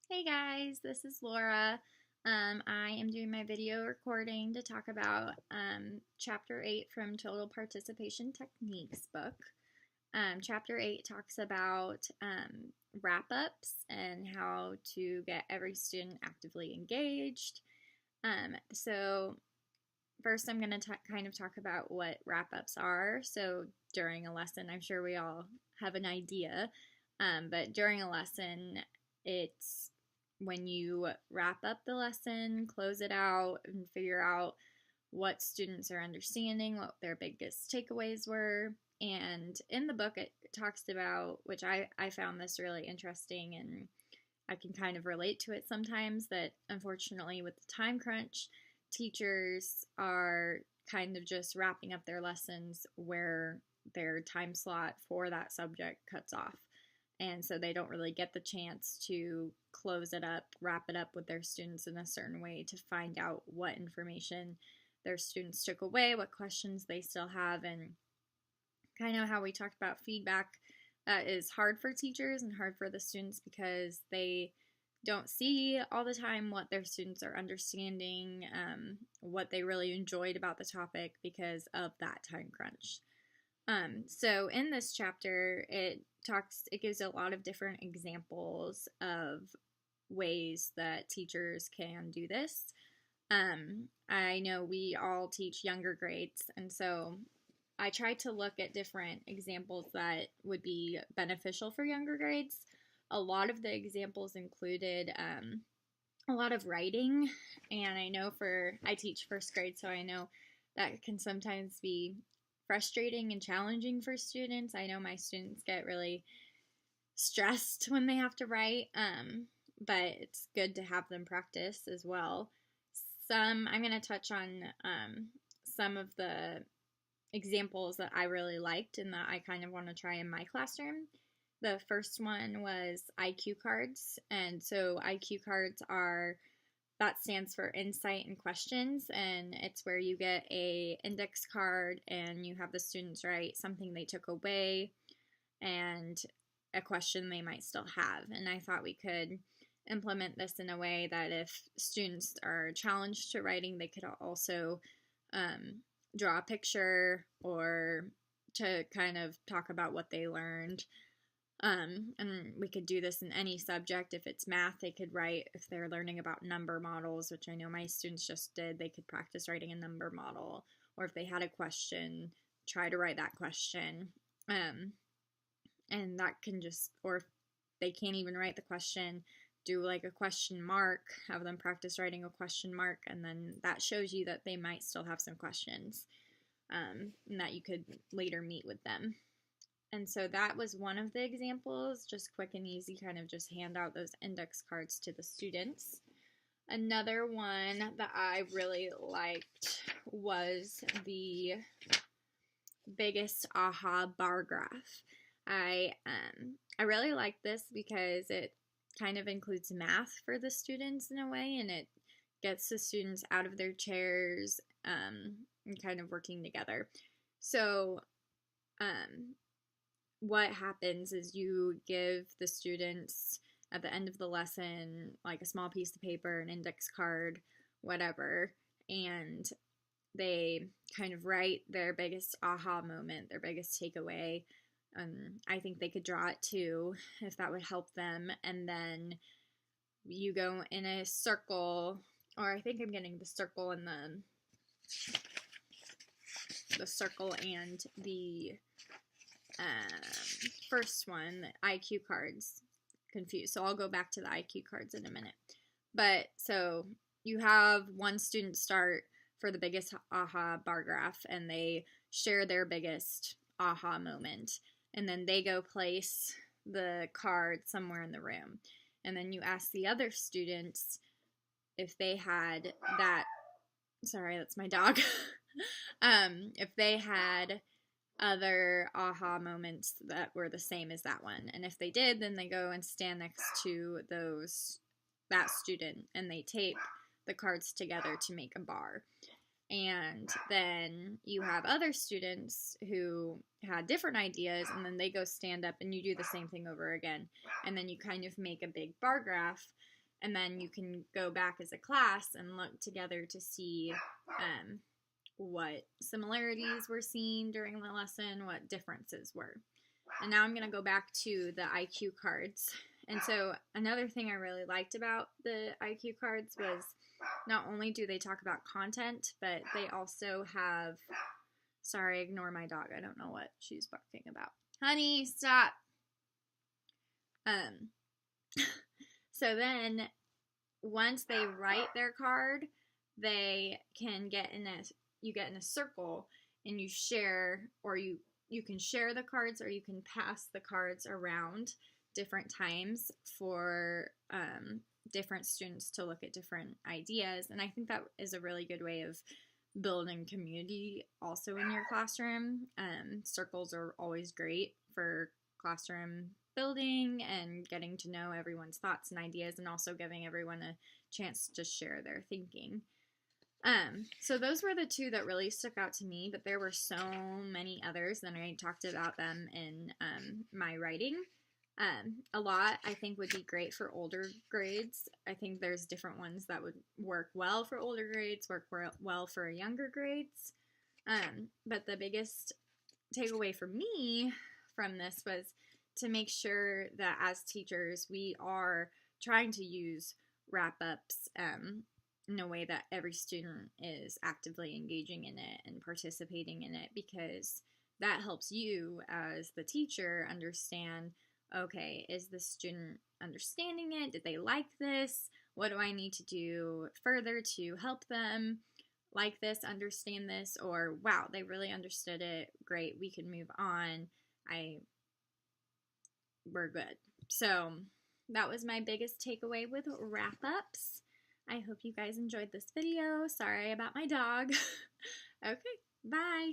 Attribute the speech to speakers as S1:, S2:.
S1: Hey guys, this is Laura. I am doing my video recording to talk about Chapter 8 from Total Participation Techniques book. Chapter 8 talks about wrap-ups and how to get every student actively engaged. So first I'm going to kind of talk about what wrap-ups are. So during a lesson, I'm sure we all have an idea, but during a lesson, it's when you wrap up the lesson, close it out, and figure out what students are understanding, what their biggest takeaways were. And in the book, it talks about, which I found this really interesting and I can kind of relate to it sometimes, that unfortunately, with the time crunch, teachers are kind of just wrapping up their lessons where their time slot for that subject cuts off. And so they don't really get the chance to close it up, wrap it up with their students in a certain way to find out what information their students took away, what questions they still have, and kind of how we talked about feedback. That is hard for teachers and hard for the students because they don't see all the time what their students are understanding, what they really enjoyed about the topic because of that time crunch. So in this chapter, it gives a lot of different examples of ways that teachers can do this. I know we all teach younger grades, and so I tried to look at different examples that would be beneficial for younger grades. A lot of the examples included a lot of writing, and I teach first grade, so I know that can sometimes be frustrating and challenging for students. I know my students get really stressed when they have to write, but it's good to have them practice as well. I'm going to touch on some of the examples that I really liked and that I kind of want to try in my classroom. The first one was IQ cards, and so IQ cards that stands for insight and questions, and it's where you get a index card and you have the students write something they took away and a question they might still have. And I thought we could implement this in a way that if students are challenged to writing, they could also draw a picture or to kind of talk about what they learned. And we could do this in any subject. If it's math, they could write, if they're learning about number models, which I know my students just did, they could practice writing a number model. Or if they had a question, try to write that question. And that can or if they can't even write the question, do like a question mark, have them practice writing a question mark, and then that shows you that they might still have some questions, and that you could later meet with them. And so that was one of the examples, just quick and easy, kind of just hand out those index cards to the students. Another one that I really liked was the biggest aha bar graph. I really like this because it kind of includes math for the students in a way, and it gets the students out of their chairs and kind of working together. So what happens is you give the students at the end of the lesson like a small piece of paper, an index card, whatever, and they kind of write their biggest aha moment, their biggest takeaway. I think they could draw it too if that would help them. And then you go in a circle, or I think I'm getting the circle and the circle and the first one, the IQ cards, confused. So I'll go back to the IQ cards in a minute. But so you have one student start for the biggest aha bar graph, and they share their biggest aha moment. And then they go place the card somewhere in the room. And then you ask the other students if they had that, sorry, that's my dog. If they had other aha moments that were the same as that one. And if they did, then they go and stand next to that student and they tape the cards together to make a bar. And then you have other students who had different ideas, and then they go stand up and you do the same thing over again. And then you kind of make a big bar graph and then you can go back as a class and look together to see what similarities were seen during the lesson, what differences were. And now I'm going to go back to the IQ cards. And so another thing I really liked about the IQ cards was not only do they talk about content, but they also have, sorry, ignore my dog. I don't know what she's barking about. Honey, stop. So then once they write their card, they can get in a circle and you share, or you can share the cards, or you can pass the cards around different times for different students to look at different ideas. And I think that is a really good way of building community also in your classroom. Circles are always great for classroom building and getting to know everyone's thoughts and ideas, and also giving everyone a chance to share their thinking. So those were the two that really stuck out to me, but there were so many others, and I talked about them in my writing. A lot I think would be great for older grades. I think there's different ones that would work well for older grades, work well for younger grades. But the biggest takeaway for me from this was to make sure that as teachers we are trying to use wrap-ups in a way that every student is actively engaging in it and participating in it, because that helps you as the teacher understand, okay, is the student understanding it? Did they like this? What do I need to do further to help them like this, understand this? Or, wow, they really understood it. Great, we can move on. We're good. So that was my biggest takeaway with wrap-ups. I hope you guys enjoyed this video. Sorry about my dog. Okay, bye.